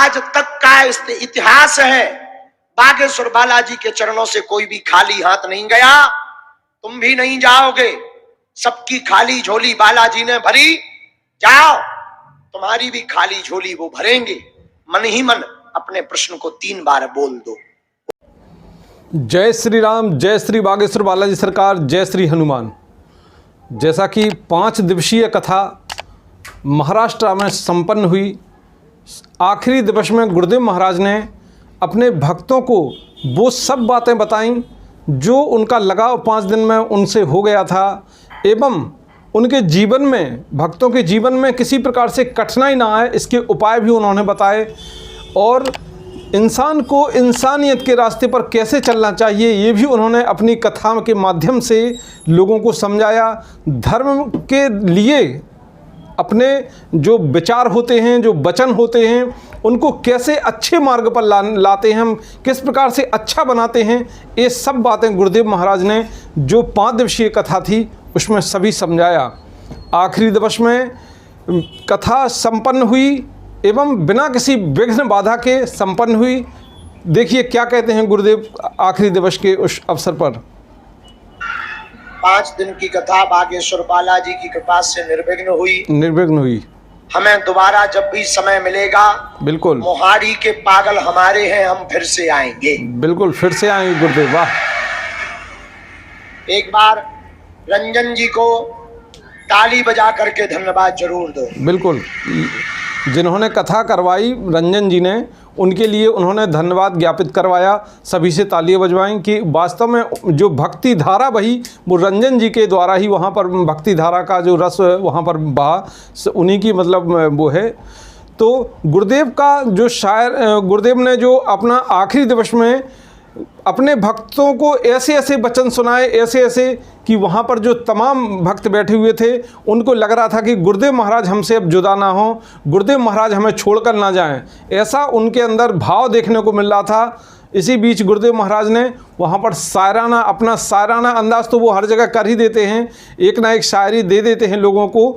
आज तक का इतिहास है, बागेश्वर बालाजी के चरणों से कोई भी खाली हाथ नहीं गया, तुम भी नहीं जाओगे। सबकी खाली झोली बालाजी ने भरी, जाओ तुम्हारी भी खाली झोली वो भरेंगे। मन ही मन अपने प्रश्न को 3 बार बोल दो। जय श्री राम, जय श्री बागेश्वर बालाजी सरकार, जय श्री हनुमान। जैसा कि 5 दिवसीय कथा महाराष्ट्र में संपन्न हुई, आखिरी दिवस में गुरुदेव महाराज ने अपने भक्तों को वो सब बातें बताईं जो उनका लगाव 5 दिन में उनसे हो गया था, एवं उनके जीवन में, भक्तों के जीवन में किसी प्रकार से कठिनाई ना आए इसके उपाय भी उन्होंने बताए, और इंसान को इंसानियत के रास्ते पर कैसे चलना चाहिए ये भी उन्होंने अपनी कथा के माध्यम से लोगों को समझाया। धर्म के लिए अपने जो विचार होते हैं, जो वचन होते हैं, उनको कैसे अच्छे मार्ग पर लाते हैं, हम किस प्रकार से अच्छा बनाते हैं, ये सब बातें गुरुदेव महाराज ने जो 5 दिवसीय कथा थी उसमें सभी समझाया। आखिरी दिवस में कथा संपन्न हुई एवं बिना किसी विघ्न बाधा के संपन्न हुई। देखिए क्या कहते हैं गुरुदेव आखिरी दिवस के उस अवसर पर। 5 दिन की कथा बागेश्वर बालाजी की कृपा से निर्विघ्न हुई। हमें दोबारा जब भी समय मिलेगा, बिल्कुल, मोहाड़ी के पागल हमारे हैं, हम फिर से आएंगे। बिल्कुल फिर से आएंगे गुरुदेव। वाह। एक बार रंजन जी को ताली बजा करके धन्यवाद जरूर दो। बिल्कुल, जिन्होंने कथा करवाई रंजन जी ने, उनके लिए उन्होंने धन्यवाद ज्ञापित करवाया, सभी से तालियां बजवाएं कि वास्तव में जो भक्ति धारा बही वो रंजन जी के द्वारा ही, वहाँ पर भक्ति धारा का जो रस वहाँ पर बहा, उन्हीं की मतलब वो है। तो गुरुदेव का जो शायर, गुरुदेव ने जो अपना आखिरी दिवस में अपने भक्तों को ऐसे ऐसे वचन सुनाए, ऐसे ऐसे कि वहाँ पर जो तमाम भक्त बैठे हुए थे उनको लग रहा था कि गुरुदेव महाराज हमसे अब जुदा ना हो, गुरुदेव महाराज हमें छोड़कर ना जाएं, ऐसा उनके अंदर भाव देखने को मिल रहा था। इसी बीच गुरुदेव महाराज ने वहाँ पर शायराना, अपना शायराना अंदाज़ तो वो हर जगह कर ही देते हैं, एक ना एक शायरी दे देते हैं लोगों को,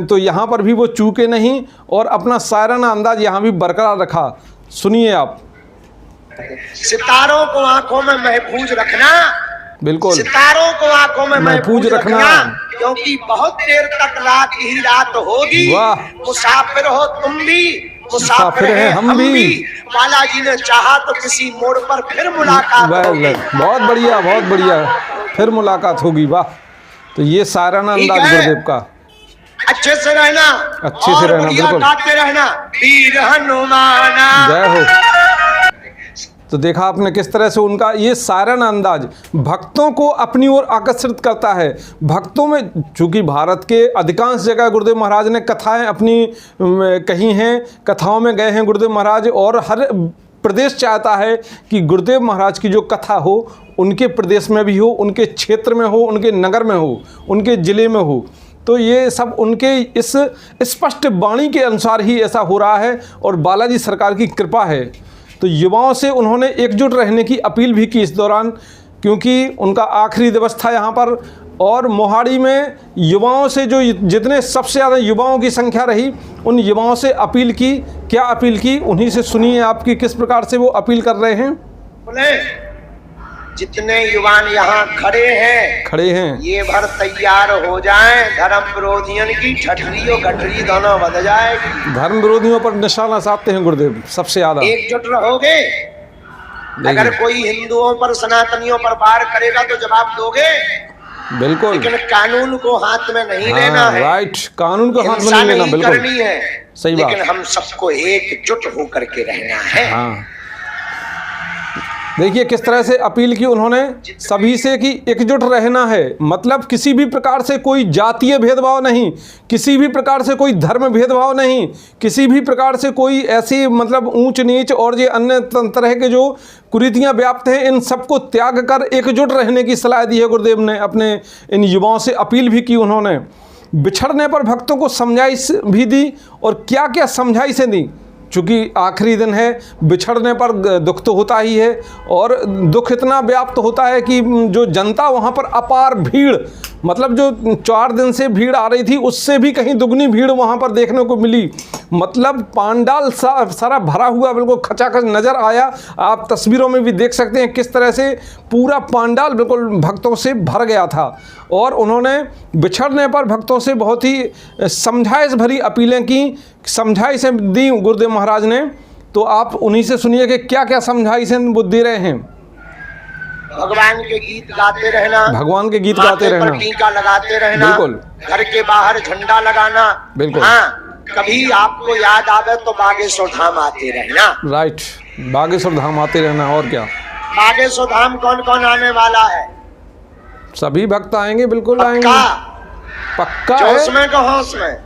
तो यहाँ पर भी वो चूके नहीं और अपना शायराना अंदाज यहाँ भी बरकरार रखा। सुनिए आप। सितारों को आंखों में महफूज रखना, बिल्कुल, सितारों को आंखों में महफूज रखना, क्योंकि बहुत देर तक रात ही रात होगी। मुसाफिर हो तुम भी, मुसाफिर हैं हम भी। बालाजी ने चाहा तो किसी मोड़ पर फिर मुलाकात होगी। बहुत बढ़िया, बहुत बढ़िया, फिर मुलाकात होगी। वाह। तो ये साराना अंदाज गुरुदेव का। अच्छे से रहना, अच्छे से रहना, बिल्कुल गाते रहना, वीर हनुमान जय हो। तो देखा आपने किस तरह से उनका ये सारण अंदाज भक्तों को अपनी ओर आकर्षित करता है। भक्तों में, चूँकि भारत के अधिकांश जगह गुरुदेव महाराज ने कथाएं अपनी कही हैं, कथाओं में गए हैं गुरुदेव महाराज, और हर प्रदेश चाहता है कि गुरुदेव महाराज की जो कथा हो उनके प्रदेश में भी हो, उनके क्षेत्र में हो, उनके नगर में हो, उनके ज़िले में हो। तो ये सब उनके इस स्पष्ट वाणी के अनुसार ही ऐसा हो रहा है और बालाजी सरकार की कृपा है। तो युवाओं से उन्होंने एकजुट रहने की अपील भी की इस दौरान, क्योंकि उनका आखिरी दिवस था यहाँ पर, और मोहाड़ी में युवाओं से जो जितने सबसे ज़्यादा युवाओं की संख्या रही, उन युवाओं से अपील की। क्या अपील की, उन्हीं से सुनिए आपकी किस प्रकार से वो अपील कर रहे हैं। बोले, जितने युवान यहाँ खड़े हैं ये भर तैयार हो जाएं, धर्म विरोधियों की ठठरी और गठरी दोनों बद जाएगी। धर्म विरोधियों पर निशाना साधते हैं गुरुदेव सबसे ज्यादा। एकजुट रहोगे, अगर कोई हिंदुओं पर, सनातनियों पर वार करेगा तो जवाब दोगे, बिल्कुल, लेकिन कानून को हाथ में नहीं लेना है। राइट, कानून को हाथ में नहीं लेना, बिल्कुल करनी है, सही बात। लेकिन हम सबको एकजुट होकर के रहना है। हाँ, देखिए किस तरह से अपील की उन्होंने सभी से कि एकजुट रहना है, मतलब किसी भी प्रकार से कोई जातीय भेदभाव नहीं, किसी भी प्रकार से कोई धर्म भेदभाव नहीं, किसी भी प्रकार से कोई ऐसी मतलब ऊंच नीच और ये अन्य तरह के जो कुरीतियां व्याप्त हैं, इन सबको त्याग कर एकजुट रहने की सलाह दी है गुरुदेव ने। अपने इन युवाओं से अपील भी की उन्होंने। बिछड़ने पर भक्तों को समझाइश भी दी, और क्या क्या समझाइशें दी। चूँकि आखिरी दिन है, बिछड़ने पर दुख तो होता ही है, और दुख इतना व्याप्त होता है कि जो जनता वहाँ पर अपार भीड़ मतलब जो 4 दिन से भीड़ आ रही थी उससे भी कहीं दुगनी भीड़ वहाँ पर देखने को मिली। मतलब पांडाल सारा भरा हुआ बिल्कुल खचाखच नज़र आया। आप तस्वीरों में भी देख सकते हैं किस तरह से पूरा पांडाल बिल्कुल भक्तों से भर गया था। और उन्होंने बिछड़ने पर भक्तों से बहुत ही समझाइश भरी अपीलें की, समझाइशें दी गुरुदेव महाराज ने। तो आप उन्हीं से सुनिए कि क्या क्या समझाइशें वो दे रहे हैं। भगवान के गीत गाते रहना, भगवान के गीत गाते रहना, टीका लगाते रहना, बिल्कुल, घर के बाहर झंडा लगाना, बिल्कुल, हाँ, कभी आपको याद आवे तो बागेश्वर धाम आते रहना। राइट, बागेश्वर धाम आते रहना। और क्या, बागेश्वर धाम कौन कौन आने वाला है? सभी भक्त आएंगे, बिल्कुल आएंगे, पक्का है। जोश में का होश में,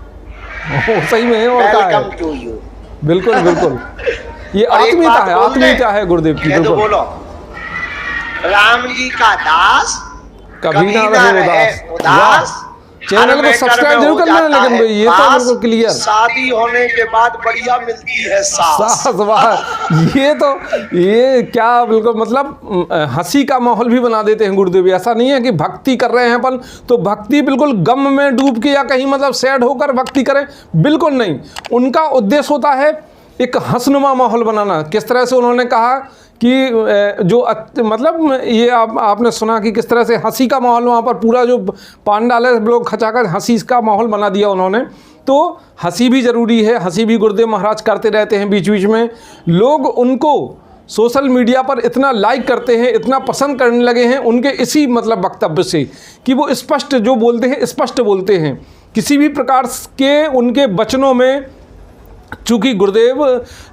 सही में है। और क्या है, वेलकम टू यू। बिल्कुल बिल्कुल, ये आत्मीयता है, आत्मीयता है गुरुदेव की। बिल्कुल बोलो, राम जी का दास कभी ना रहे उदास। चैनल को सब्सक्राइब जरूर करना है, लेकिन भाई ये तो बिल्कुल क्लियर। शादी होने के बाद बढ़िया मिलती है सास। वाह, ये क्या बिल्कुल मतलब हंसी का माहौल भी बना देते हैं गुरुदेव। ऐसा नहीं है कि भक्ति कर रहे हैं अपन तो भक्ति बिल्कुल गम में डूब के या कहीं मतलब सैड होकर भक्ति करें, बिल्कुल नहीं। उनका उद्देश्य होता है एक हंसनुमा माहौल बनाना। किस तरह से उन्होंने कहा कि जो मतलब ये आपने सुना कि किस तरह से हंसी का माहौल वहाँ पर पूरा जो पांडाल है लोग खचाखच हंसी का माहौल बना दिया उन्होंने। तो हंसी भी ज़रूरी है, हंसी भी गुरुदेव महाराज करते रहते हैं बीच बीच में। लोग उनको सोशल मीडिया पर इतना लाइक करते हैं, इतना पसंद करने लगे हैं उनके इसी मतलब वक्तव्य से कि वो स्पष्ट जो बोलते हैं स्पष्ट बोलते हैं। किसी भी प्रकार के उनके वचनों में, चूँकि गुरुदेव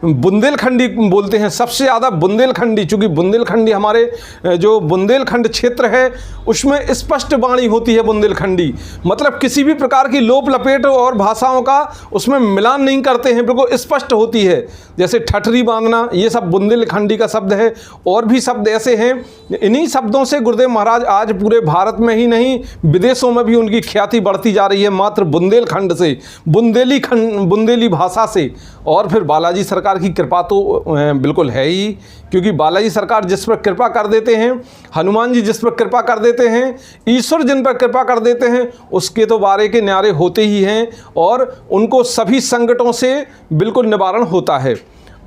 बुंदेलखंडी बोलते हैं सबसे ज़्यादा, बुंदेलखंडी, चूँकि बुंदेलखंडी हमारे जो बुंदेलखंड क्षेत्र है उसमें स्पष्ट वाणी होती है बुंदेलखंडी। मतलब किसी भी प्रकार की लोप लपेट और भाषाओं का उसमें मिलान नहीं करते हैं, बिल्कुल स्पष्ट होती है। जैसे ठठरी बांधना, ये सब बुंदेलखंडी का शब्द है। और भी शब्द ऐसे हैं, इन्हीं शब्दों से गुरुदेव महाराज आज पूरे भारत में ही नहीं विदेशों में भी उनकी ख्याति बढ़ती जा रही है, मात्र बुंदेलखंड से, बुंदेली भाषा से। और फिर बालाजी सरकार की कृपा तो बिल्कुल है ही, क्योंकि बालाजी सरकार जिस पर कृपा कर देते हैं, हनुमान जी जिस पर कृपा कर देते हैं, ईश्वर जिन पर कृपा कर देते हैं, उसके तो बारे के न्यारे होते ही हैं और उनको सभी संकटों से बिल्कुल निवारण होता है।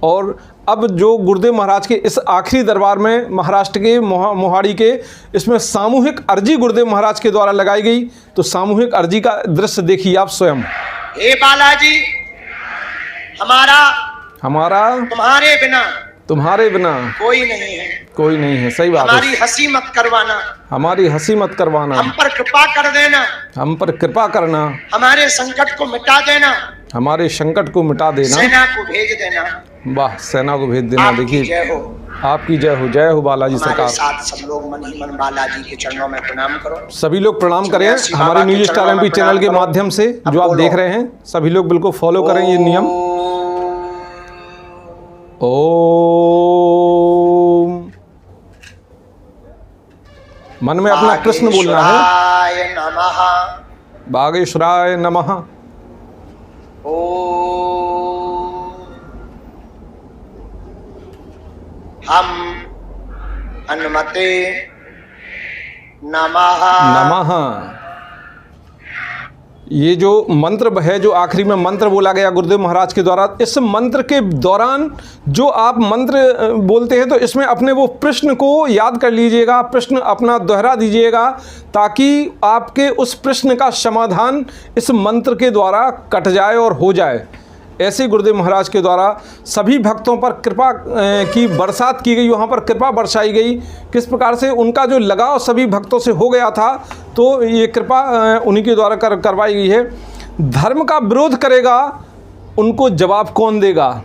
और अब जो गुरुदेव महाराज के इस आखिरी दरबार में महाराष्ट्र के मोहाड़ी के, इसमें सामूहिक अर्जी गुरुदेव महाराज के द्वारा लगाई गई। तो सामूहिक अर्जी का दृश्य देखिए आप स्वयं। हे बालाजी, हमारा तुम्हारे बिना कोई नहीं है, कोई नहीं है। सही बात है। हमारी हंसी मत करवाना, हमारी हंसी मत करवाना, हम पर कृपा कर देना, हम पर कृपा करना, हमारे संकट को मिटा देना, हमारे संकट को मिटा देना, सेना को भेज देना। वाह, सेना को भेज देना। देखिए, जय हो, आपकी जय हो, जय हो बालाजी सरकार। साथ सब लोग मन ही मन बालाजी के चरणों में प्रणाम करो। सभी लोग प्रणाम करें हमारे न्यूज स्टार एमपी चैनल के माध्यम से, जो आप देख रहे हैं सभी लोग बिल्कुल फॉलो करें ये नियम। ओम, मन में अपना कृष्ण बोलना है। बागेश्वराय नमः। हम हनुमते नमः। ये जो मंत्र है, जो आखिरी में मंत्र बोला गया गुरुदेव महाराज के द्वारा, इस मंत्र के दौरान जो आप मंत्र बोलते हैं तो इसमें अपने वो प्रश्न को याद कर लीजिएगा, प्रश्न अपना दोहरा दीजिएगा, ताकि आपके उस प्रश्न का समाधान इस मंत्र के द्वारा कट जाए और हो जाए। ऐसे गुरुदेव महाराज के द्वारा सभी भक्तों पर कृपा की बरसात की गई, वहाँ पर कृपा बरसाई गई। किस प्रकार से उनका जो लगाव सभी भक्तों से हो गया था, तो ये कृपा उन्हीं के द्वारा करवाई गई है। धर्म का विरोध करेगा उनको जवाब कौन देगा?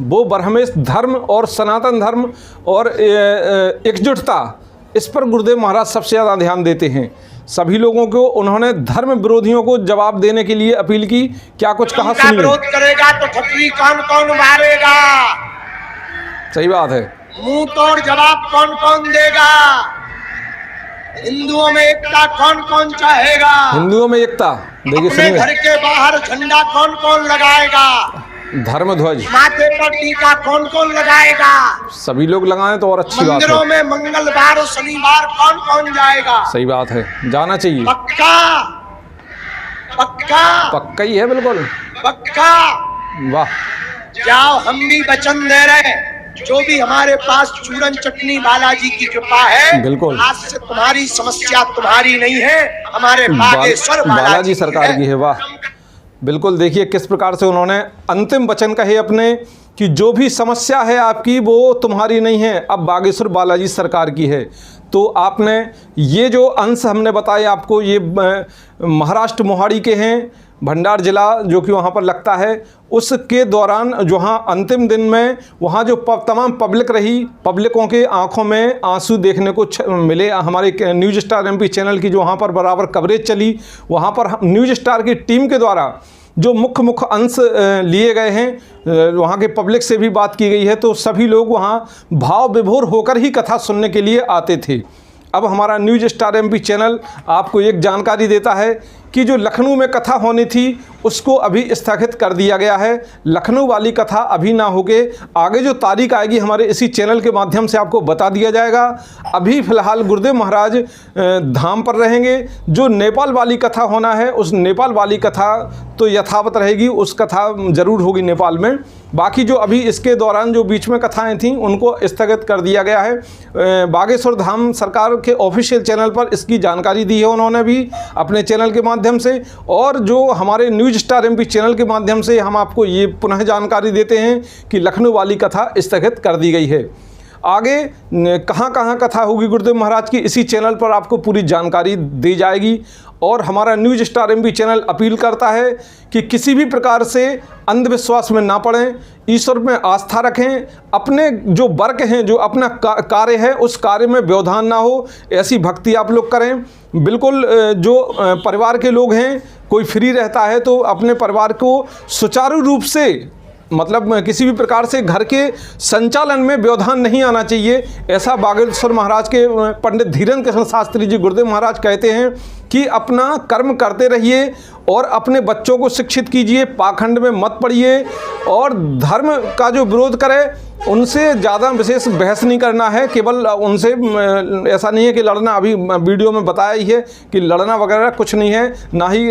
वो ब्रह्मेश धर्म और सनातन धर्म और एकजुटता, इस पर गुरुदेव महाराज सबसे ज़्यादा ध्यान देते हैं। सभी लोगों को उन्होंने धर्म विरोधियों को जवाब देने के लिए अपील की। क्या कुछ कहा सुनिए। विरोध करेगा तो ठटरी कौन कौन मारेगा? सही बात है। मुंह तोड़ जवाब कौन कौन देगा? हिंदुओं में एकता कौन कौन चाहेगा? हिंदुओं में एकता, देखिए सुनिए। घर के बाहर झंडा कौन कौन लगाएगा? धर्म ध्वज माथे पर टीका कौन कौन लगाएगा? सभी लोग लगाएं तो और अच्छी बात मंदिरों है। में मंगलवार और शनिवार कौन कौन जाएगा? सही बात है, जाना चाहिए। पक्का पक्का पक्का ही है, बिल्कुल पक्का। वाह। जाओ, हम भी वचन दे रहे हैं, जो भी हमारे पास चूरन चटनी बालाजी की कृपा है, बिल्कुल। आज से तुम्हारी समस्या तुम्हारी नहीं है, हमारे बागेश्वर बालाजी सरकार की है। वाह, बिल्कुल। देखिए किस प्रकार से उन्होंने अंतिम वचन कहे अपने कि जो भी समस्या है आपकी वो तुम्हारी नहीं है, अब बागेश्वर बालाजी सरकार की है। तो आपने ये जो अंश हमने बताए आपको, ये महाराष्ट्र मोहाड़ी के हैं, भंडार जिला जो कि वहाँ पर लगता है, उसके दौरान जहाँ अंतिम दिन में वहाँ जो तमाम पब्लिक रही, पब्लिकों के आंखों में आंसू देखने को मिले। हमारे न्यूज़ स्टार एमपी चैनल की जो वहाँ पर बराबर कवरेज चली, वहाँ पर न्यूज़ स्टार की टीम के द्वारा जो मुख्य अंश लिए गए हैं, वहाँ के पब्लिक से भी बात की गई है, तो सभी लोग वहाँ भाव विभोर होकर ही कथा सुनने के लिए आते थे। अब हमारा न्यूज़ स्टार एमपी चैनल आपको एक जानकारी देता है कि जो लखनऊ में कथा होनी थी उसको अभी स्थगित कर दिया गया है। लखनऊ वाली कथा अभी ना होके आगे जो तारीख आएगी हमारे इसी चैनल के माध्यम से आपको बता दिया जाएगा। अभी फ़िलहाल गुरुदेव महाराज धाम पर रहेंगे। जो नेपाल वाली कथा होना है उस नेपाल वाली कथा तो यथावत रहेगी, उस कथा ज़रूर होगी नेपाल में। बाकी जो अभी इसके दौरान जो बीच में कथाएं थीं उनको स्थगित कर दिया गया है। बागेश्वर धाम सरकार के ऑफिशियल चैनल पर इसकी जानकारी दी है उन्होंने भी अपने चैनल के माध्यम से, और जो हमारे न्यूज़ स्टार एमपी चैनल के माध्यम से हम आपको ये पुनः जानकारी देते हैं कि लखनऊ वाली कथा स्थगित कर दी गई है। आगे कहाँ कहाँ कथा होगी गुरुदेव महाराज की, इसी चैनल पर आपको पूरी जानकारी दी जाएगी। और हमारा news star MP channel appeal करता है कि किसी भी प्रकार से अंधविश्वास में ना पड़ें, ईश्वर में आस्था रखें, अपने जो वर्क हैं, जो अपना कार्य है उस कार्य में व्यवधान ना हो, ऐसी भक्ति आप लोग करें। बिल्कुल जो परिवार के लोग हैं, कोई फ्री रहता है तो अपने परिवार को सुचारू रूप से, मतलब किसी भी प्रकार से घर के संचालन में व्यवधान नहीं आना चाहिए, ऐसा बागेश्वर महाराज के पंडित धीरेन्द्र कृष्ण शास्त्री जी गुरुदेव महाराज कहते हैं कि अपना कर्म करते रहिए और अपने बच्चों को शिक्षित कीजिए, पाखंड में मत पड़िए, और धर्म का जो विरोध करे उनसे ज़्यादा विशेष बहस नहीं करना है। केवल उनसे ऐसा नहीं है कि लड़ना, अभी वीडियो में बताया ही है कि लड़ना वगैरह कुछ नहीं है, ना ही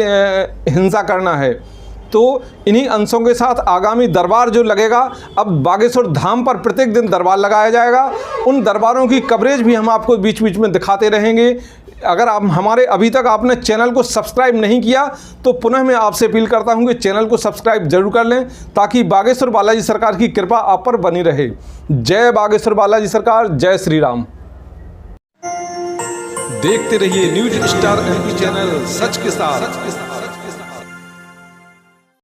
हिंसा करना है। तो इन्हीं अंशों के साथ आगामी दरबार जो लगेगा, अब बागेश्वर धाम पर प्रत्येक दिन दरबार लगाया जाएगा, उन दरबारों की कवरेज भी हम आपको बीच बीच में दिखाते रहेंगे। अगर आप हमारे अभी तक आपने चैनल को सब्सक्राइब नहीं किया तो पुनः मैं आपसे अपील करता हूं कि चैनल को सब्सक्राइब जरूर कर लें, ताकि बागेश्वर बालाजी सरकार की कृपा आप पर बनी रहे। जय बागेश्वर बालाजी सरकार, जय श्री राम। देखते रहिए न्यूज़ स्टार एमपी चैनल, सच के साथ।